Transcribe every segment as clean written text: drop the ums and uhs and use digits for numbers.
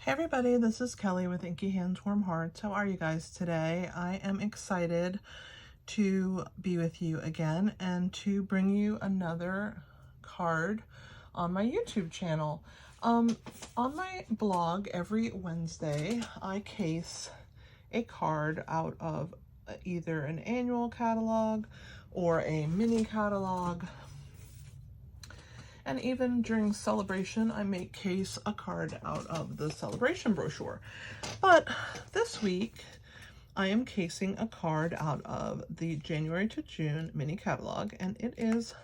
Hey everybody, this is Kelly with Inky Hands Warm Hearts. How are you guys today? I am excited to be with you again and to bring you another card on my YouTube channel. On my blog every Wednesday, I case a card out of either an annual catalog or a mini catalog. And even during celebration, I may case a card out of the celebration brochure. But this week, I am casing a card out of the January to June mini catalog, and it is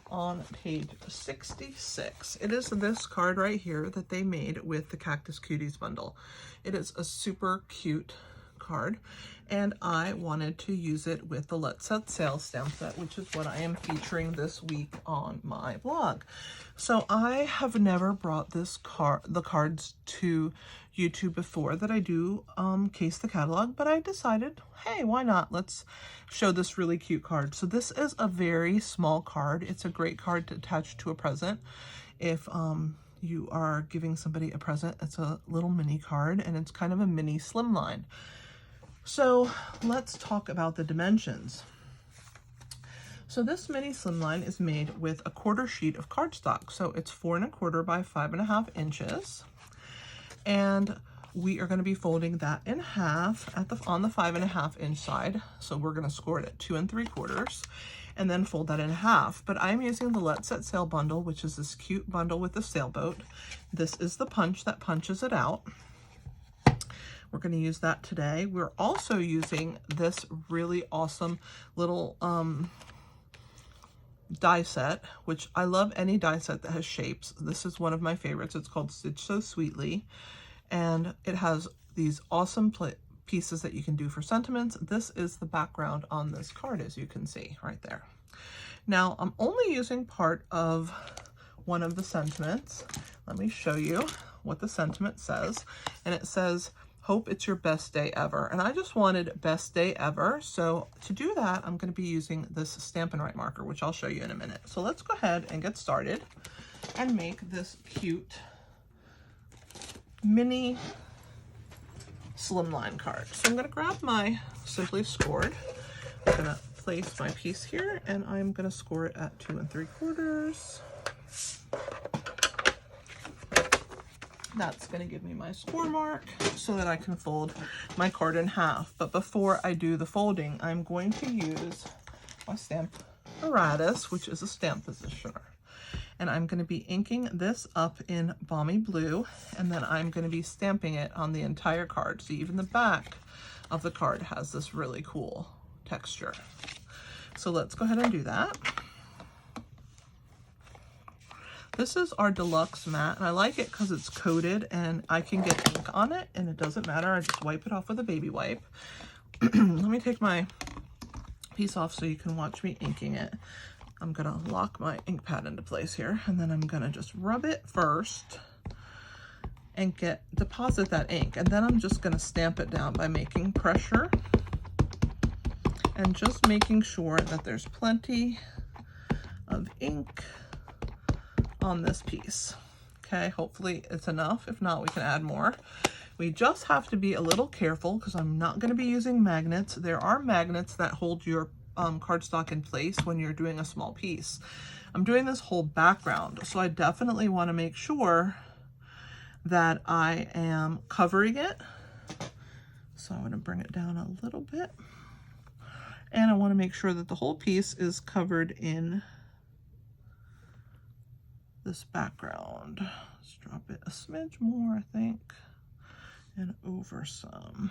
on page 66. It is this card right here that they made with the Cactus Cuties bundle. It is a super cute card, and I wanted to use it with the Let's Set Sail stamp set, which is what I am featuring this week on my blog. So I have never brought the cards to YouTube before that I do case the catalog, but I decided, hey, why not? Let's show this really cute card. So this is a very small card. It's a great card to attach to a present. If you are giving somebody a present, it's a little mini card, and it's kind of a mini slimline. So let's talk about the dimensions. So this mini slimline is made with a 1/4 sheet of cardstock. So it's 4 1/4 by 5 1/2 inches. And we are going to be folding that in half on the 5 1/2 inch side. So we're going to score it at 2 3/4 and then fold that in half. But I'm using the Let's Set Sail bundle, which is this cute bundle with the sailboat. This is the punch that punches it out. We're going to use that today. We're also using this really awesome little die set, which I love any die set that has shapes. This is one of my favorites. It's called Stitch So Sweetly, and it has these awesome pieces that you can do for sentiments. This is the background on this card, as you can see right there. Now, I'm only using part of one of the sentiments. Let me show you what the sentiment says, and it says, "Hope it's your best day ever." And I just wanted best day ever. So to do that, I'm going to be using this Stampin' Up marker, which I'll show you in a minute. So let's go ahead and get started and make this cute mini slimline card. So I'm going to grab my Simply Scored. I'm going to place my piece here, and I'm going to score it at 2 3/4. That's going to give me my score mark so that I can fold my card in half. But before I do the folding, I'm going to use my stamp apparatus, which is a stamp positioner. And I'm going to be inking this up in Balmy Blue, and then I'm going to be stamping it on the entire card. So even the back of the card has this really cool texture. So let's go ahead and do that. This is our deluxe mat, and I like it because it's coated and I can get ink on it, and it doesn't matter. I just wipe it off with a baby wipe. Let me take my piece off so you can watch me inking it. I'm going to lock my ink pad into place here, and then I'm going to just rub it first and deposit that ink. And then I'm just going to stamp it down by making pressure and just making sure that there's plenty of ink on this piece. Okay, hopefully it's enough. If not, we can add more. We just have to be a little careful because I'm not going to be using magnets. There are magnets that hold your cardstock in place when you're doing a small piece. I'm doing this whole background, so I definitely want to make sure that I am covering it. So I'm going to bring it down a little bit, and I want to make sure that the whole piece is covered in this background. Let's drop it a smidge more, I think, and over some.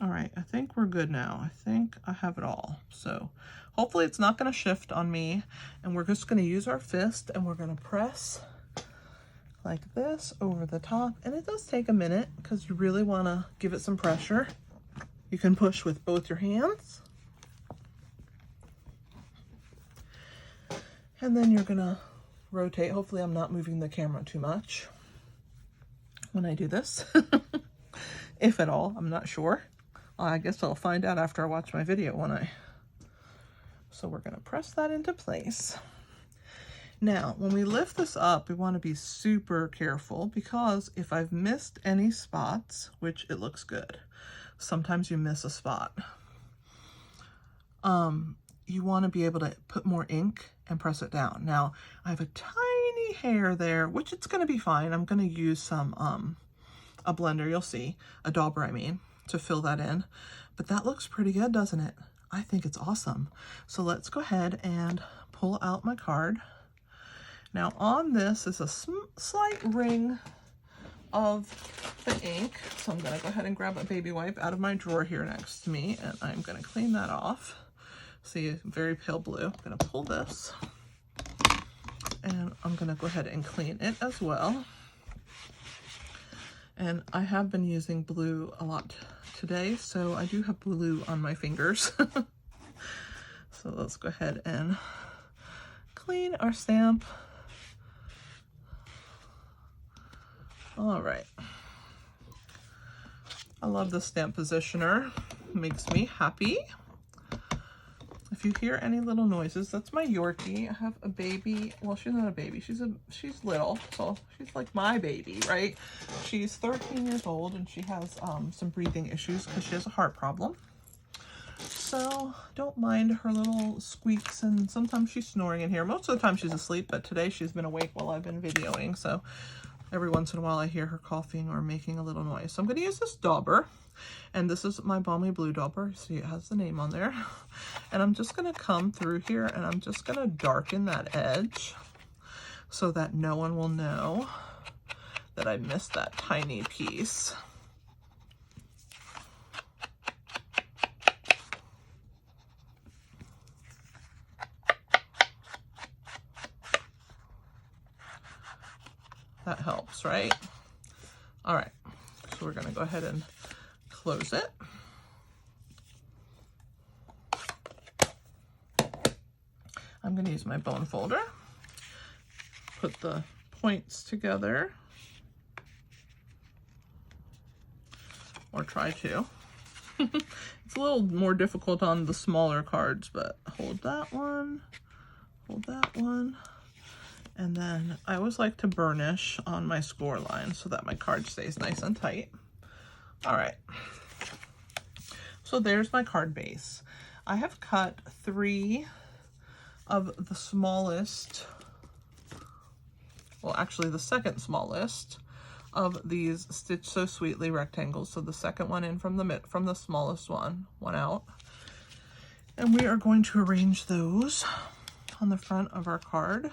All right, I think we're good now. I think I have it all. So hopefully it's not going to shift on me, and we're just going to use our fist and we're going to press like this over the top. And it does take a minute because you really want to give it some pressure. You can push with both your hands. And then you're gonna rotate. Hopefully I'm not moving the camera too much when I do this. If at all, I'm not sure. I guess I'll find out after I watch my video, won't I? So we're gonna press that into place. Now, when we lift this up, we want to be super careful because if I've missed any spots, which it looks good, sometimes you miss a spot, you want to be able to put more ink and press it down. Now, I have a tiny hair there, which it's going to be fine. I'm going to use some, a blender, you'll see, a dauber, I mean, to fill that in. But that looks pretty good, doesn't it? I think it's awesome. So let's go ahead and pull out my card. Now on this is a slight ring of the ink. So I'm gonna go ahead and grab a baby wipe out of my drawer here next to me, and I'm gonna clean that off. See, very pale blue. I'm gonna pull this, and I'm gonna go ahead and clean it as well. And I have been using blue a lot today, so I do have blue on my fingers. So let's go ahead and clean our stamp. All right. I love the stamp positioner. Makes me happy. If you hear any little noises, that's my Yorkie. I have a baby. Well, she's not a baby. She's little, so she's like my baby, right? She's 13 years old, and she has some breathing issues because she has a heart problem. So don't mind her little squeaks, and sometimes she's snoring in here. Most of the time she's asleep, but today she's been awake while I've been videoing, so every once in a while I hear her coughing or making a little noise. So I'm going to use this dauber, and this is my Balmy Blue dauber. See, it has the name on there. And I'm just going to come through here, and I'm just going to darken that edge so that no one will know that I missed that tiny piece. That helps, right? All right, so we're gonna go ahead and close it. I'm gonna use my bone folder, put the points together, or try to. It's a little more difficult on the smaller cards, but hold that one, hold that one. And then I always like to burnish on my score line so that my card stays nice and tight. All right. So there's my card base. I have cut 3 of the smallest, well, actually the second smallest of these Stitch So Sweetly rectangles. So the second one in from the smallest one out. And we are going to arrange those on the front of our card,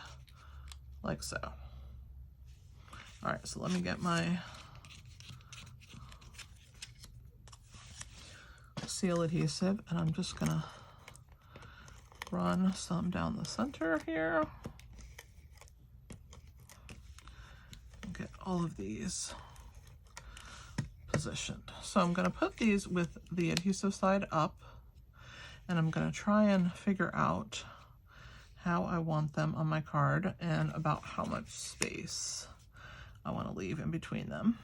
like so. All right, so let me get my seal adhesive, and I'm just gonna run some down the center here. And get all of these positioned. So I'm gonna put these with the adhesive side up, and I'm gonna try and figure out how I want them on my card and about how much space I want to leave in between them.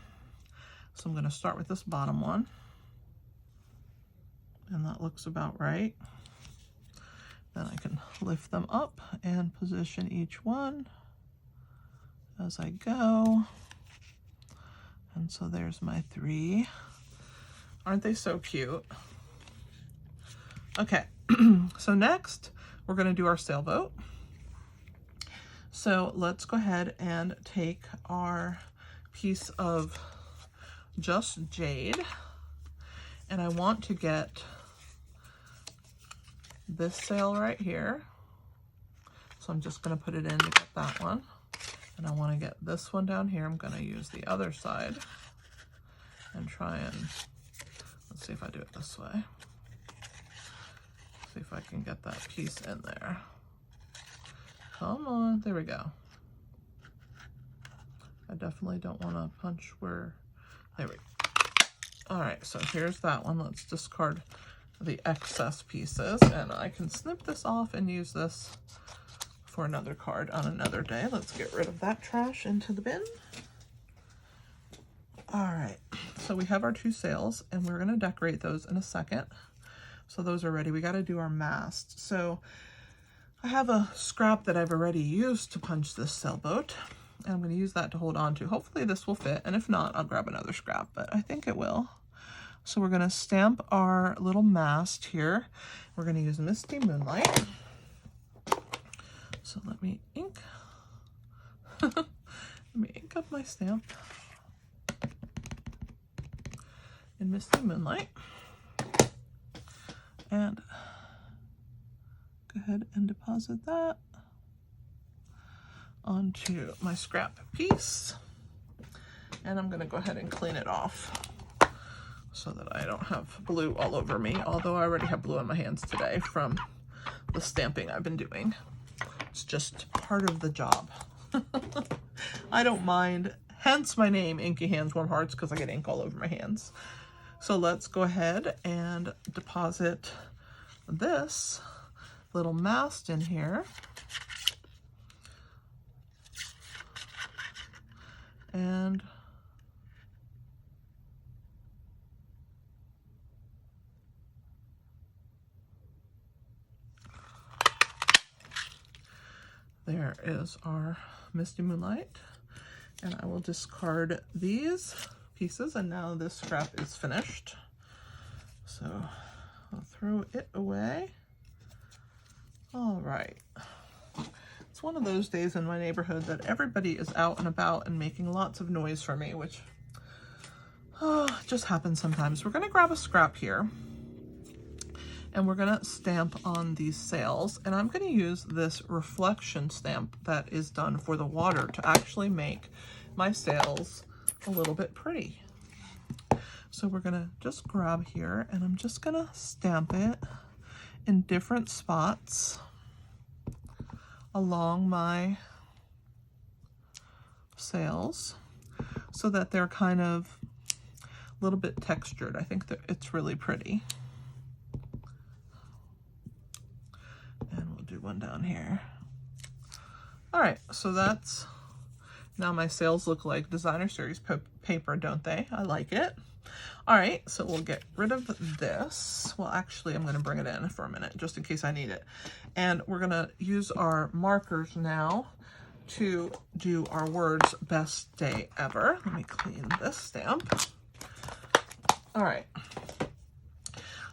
So I'm going to start with this bottom one, and that looks about right. Then I can lift them up and position each one as I go. And so there's my 3. Aren't they so cute? Okay, so next we're going to do our sailboat. So let's go ahead and take our piece of just jade, and I want to get this sail right here. So I'm just going to put it in to get that one, and I want to get this one down here. I'm going to use the other side and try and, let's see if I do it this way. See if I can get that piece in there. Come on, there we go. I definitely don't want to punch where, there we go. All right, so here's that one. Let's discard the excess pieces, and I can snip this off and use this for another card on another day. Let's get rid of that trash into the bin. All right, so we have our 2 sails, and we're gonna decorate those in a second. So those are ready. We got to do our mast. So I have a scrap that I've already used to punch this sailboat, and I'm going to use that to hold on to. Hopefully this will fit, and if not, I'll grab another scrap, but I think it will. So we're going to stamp our little mast here. We're going to use Misty Moonlight. So let me ink. Let me ink up my stamp in Misty Moonlight. And go ahead and deposit that onto my scrap piece. And I'm going to go ahead and clean it off so that I don't have blue all over me, although I already have blue on my hands today from the stamping I've been doing. It's just part of the job. I don't mind, hence my name, Inky Hands Warm Hearts, because I get ink all over my hands. So let's go ahead and deposit this little mast in here. And there is our Misty Moonlight. And I will discard these pieces, and now this scrap is finished. So I'll throw it away. All right. It's one of those days in my neighborhood that everybody is out and about and making lots of noise for me, which just happens sometimes. We're going to grab a scrap here, and we're going to stamp on these sails, and I'm going to use this reflection stamp that is done for the water to actually make my sails a little bit pretty. So we're going to just grab here, and I'm just going to stamp it in different spots along my sails so that they're kind of a little bit textured. I think that it's really pretty. And we'll do one down here. All right, so that's, now my sails look like designer series paper, don't they? I like it. All right, so we'll get rid of this. Well, actually, I'm gonna bring it in for a minute, just in case I need it. And we're gonna use our markers now to do our words, best day ever. Let me clean this stamp. All right.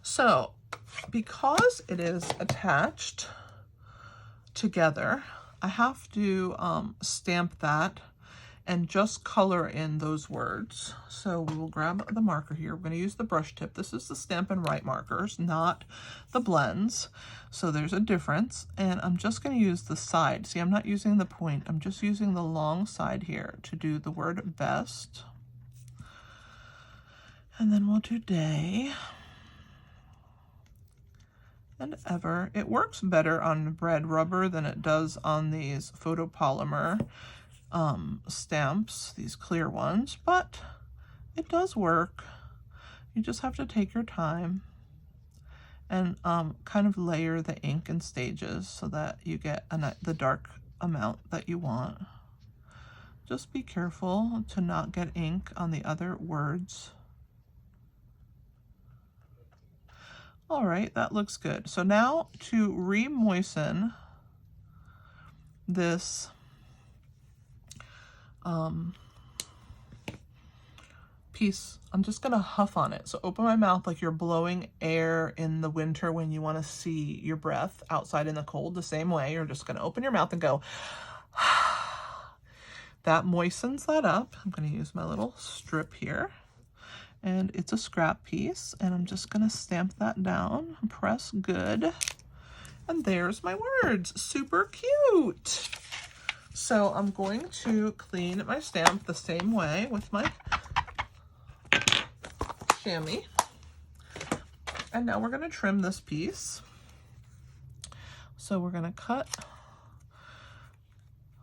So, because it is attached together, I have to stamp that and just color in those words. So we will grab the marker here. We're going to use the brush tip. This is the Stampin' Write markers, not the blends. So there's a difference. And I'm just going to use the side. See, I'm not using the point. I'm just using the long side here to do the word best. And then we'll do day and ever. It works better on bread rubber than it does on these photopolymer stamps, these clear ones, but it does work. You just have to take your time and kind of layer the ink in stages so that you get the dark amount that you want. Just be careful to not get ink on the other words. All right, that looks good. So now to re-moisten this piece, I'm just gonna huff on it. So open my mouth like you're blowing air in the winter when you want to see your breath outside in the cold. The same way, you're just gonna open your mouth and go. That moistens that up. I'm gonna use my little strip here, and it's a scrap piece, and I'm just gonna stamp that down, press good, and there's my words. Super cute. So I'm going to clean my stamp the same way with my chamois. And now we're going to trim this piece. So we're going to cut.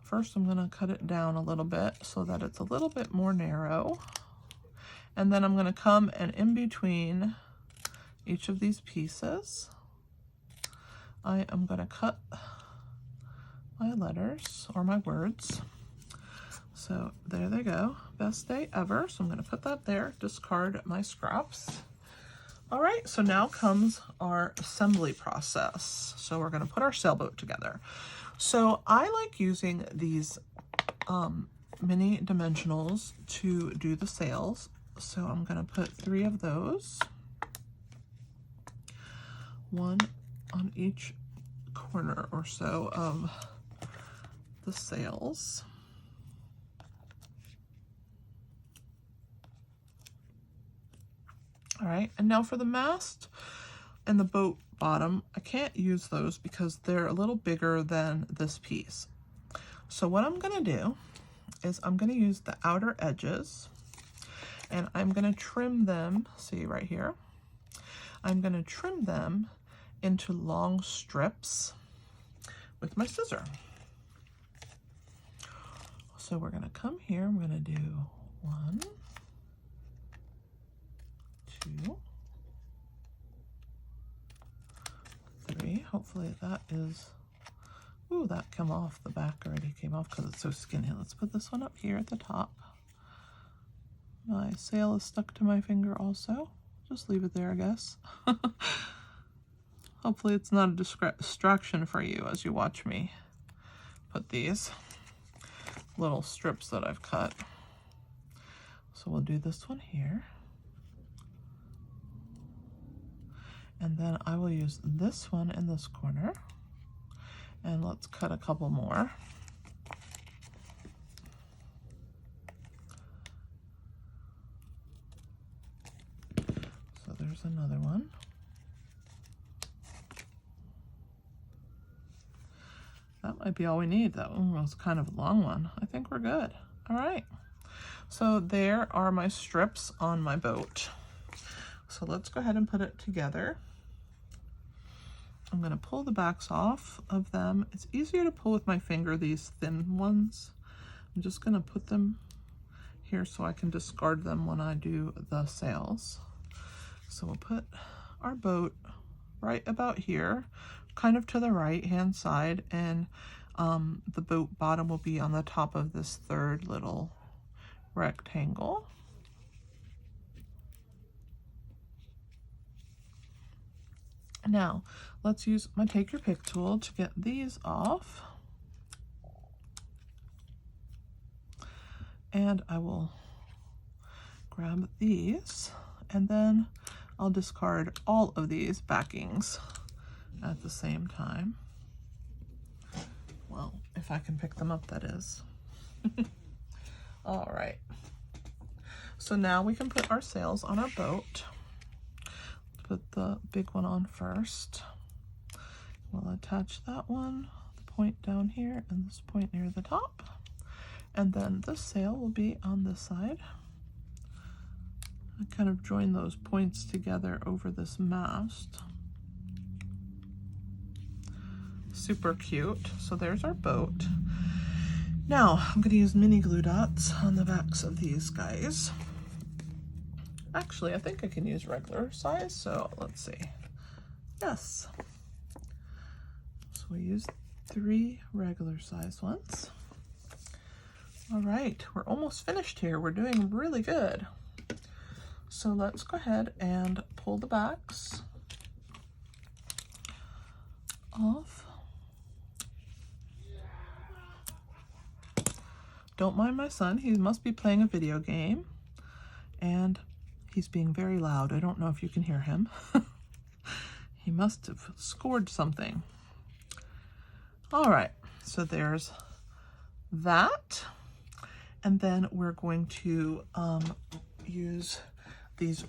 First, I'm going to cut it down a little bit so that it's a little bit more narrow. And then I'm going to come and in between each of these pieces, I am going to cut my letters or my words. So there they go, best day ever. So I'm going to put that there, discard my scraps. All right, so now comes our assembly process. So we're going to put our sailboat together. So I like using these mini dimensionals to do the sails. So I'm going to put 3 of those, 1 on each corner or so of the sails. All right, and now for the mast and the boat bottom, I can't use those because they're a little bigger than this piece. So what I'm gonna do is I'm gonna use the outer edges and I'm gonna trim them, see right here, I'm gonna trim them into long strips with my scissor. So we're gonna come here, I'm gonna do 1, 2, 3. Hopefully that is, ooh, that came off, the back already came off because it's so skinny. Let's put this one up here at the top. My sail is stuck to my finger also. Just leave it there, I guess. Hopefully it's not a distraction for you as you watch me put these little strips that I've cut. So we'll do this one here. And then I will use this one in this corner. And let's cut a couple more. So there's another one. That might be all we need. That one was kind of a long one. I think we're good. All right. So there are my strips on my boat. So let's go ahead and put it together. I'm going to pull the backs off of them. It's easier to pull with my finger, these thin ones. I'm just going to put them here so I can discard them when I do the sails. So we'll put our boat right about here, kind of to the right hand side, and the boat bottom will be on the top of this third little rectangle. Now, let's use my Take Your Pick tool to get these off. And I will grab these, and then I'll discard all of these backings at the same time. Well, if I can pick them up, that is. All right. So now we can put our sails on our boat. Put the big one on first. We'll attach that one, the point down here, and this point near the top. And then this sail will be on this side. I kind of join those points together over this mast. Super cute. So there's our boat. Now I'm going to use mini glue dots on the backs of these guys. Actually, I think I can use regular size, so let's see. Yes. So we use 3 regular size ones. All right, we're almost finished here. We're doing really good. So let's go ahead and pull the backs off. Don't mind my son, he must be playing a video game, and he's being very loud. I don't know if you can hear him. He must have scored something. All right, so there's that. And then we're going to use this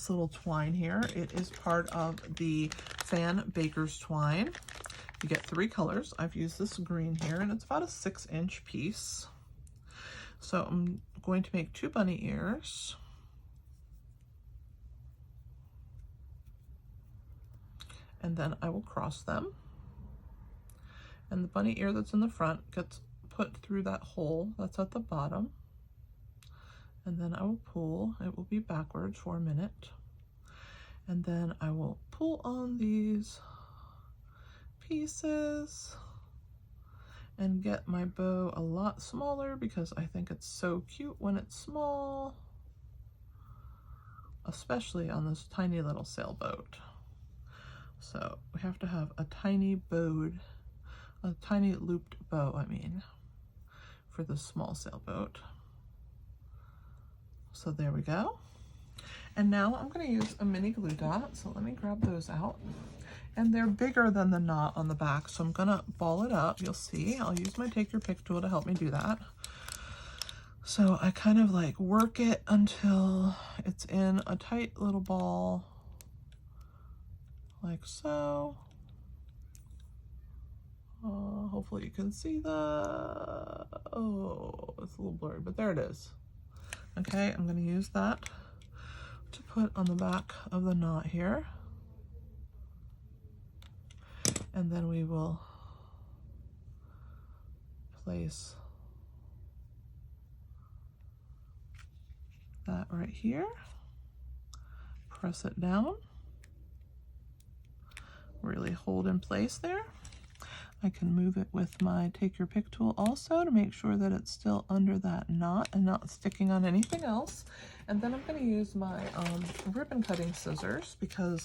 little twine here. It is part of the Fan Baker's twine. You get 3 colors. I've used this green here, and it's about a 6-inch piece. So I'm going to make 2 bunny ears. And then I will cross them. And the bunny ear that's in the front gets put through that hole that's at the bottom. And then I will pull. It will be backwards for a minute. And then I will pull on these pieces and get my bow a lot smaller because I think it's so cute when it's small. especially on this tiny little sailboat. So we have to have a tiny looped bow, I mean, for this small sailboat. So there we go. And now I'm going to use a mini glue dot. So let me grab those out. And they're bigger than the knot on the back. So I'm going to ball it up. You'll see. I'll use my Take Your Pick tool to help me do that. So I kind of like work it until it's in a tight little ball, like so. Hopefully you can see that. Oh, it's a little blurry, but there it is. Okay, I'm going to use that to put on the back of the knot here. And then we will place that right here. Press it down. Really hold in place there. I can move it with my Take Your Pick tool also to make sure that it's still under that knot and not sticking on anything else. And then I'm going to use my ribbon cutting scissors, because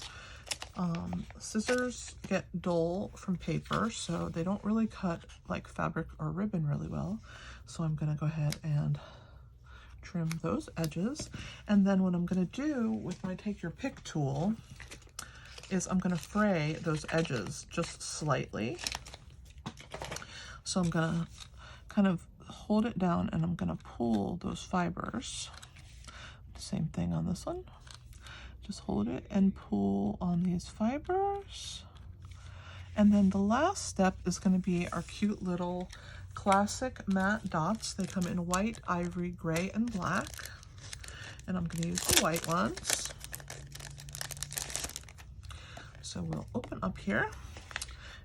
scissors get dull from paper, so they don't really cut like fabric or ribbon really well. So I'm going to go ahead and trim those edges. And then what I'm going to do with my Take Your Pick tool is I'm going to fray those edges just slightly. So I'm going to kind of hold it down and I'm going to pull those fibers. Same thing on this one. Just hold it and pull on these fibers. And then the last step is going to be our cute little classic matte dots. They come in white, ivory, gray, and black. And I'm going to use the white ones. So we'll open up here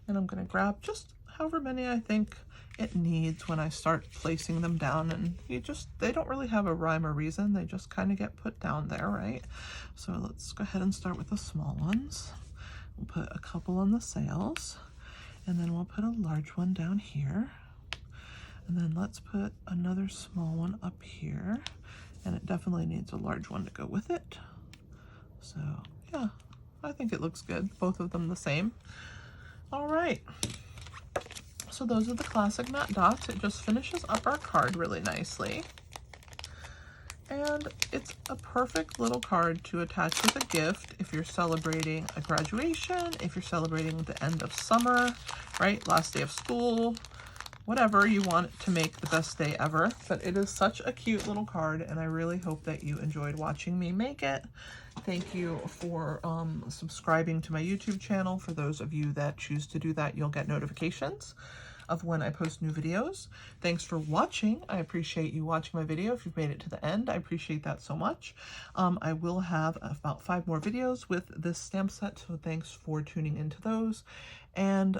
and I'm going to grab just however many I think it needs when I start placing them down. And they don't really have a rhyme or reason. They just kind of get put down there, right? So let's go ahead and start with the small ones. We'll put a couple on the sails, and then we'll put a large one down here. And then let's put another small one up here. And it definitely needs a large one to go with it. So yeah, I think it looks good. Both of them the same. All right. So those are the classic matte dots. It just finishes up our card really nicely. And it's a perfect little card to attach with a gift if you're celebrating a graduation, if you're celebrating the end of summer, right? Last day of school, whatever you want to make the best day ever. But it is such a cute little card, and I really hope that you enjoyed watching me make it. Thank you for subscribing to my YouTube channel. For those of you that choose to do that, you'll get notifications of when I post new videos. Thanks for watching. I appreciate you watching my video. If you've made it to the end, I appreciate that so much. I will have about 5 more videos with this stamp set, so thanks for tuning into those. And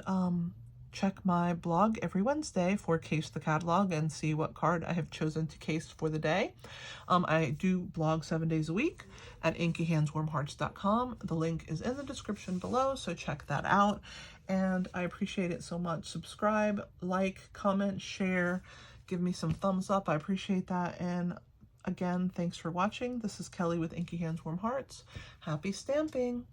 check my blog every Wednesday for Case the Catalog and see what card I have chosen to case for the day. I do blog 7 days a week at inkyhandswarmhearts.com. The link is in the description below, so check that out. And I appreciate it so much. Subscribe, like, comment, share, give me some thumbs up. I appreciate that. And again, thanks for watching. This is Kelly with Inky Hands Warm Hearts. Happy stamping!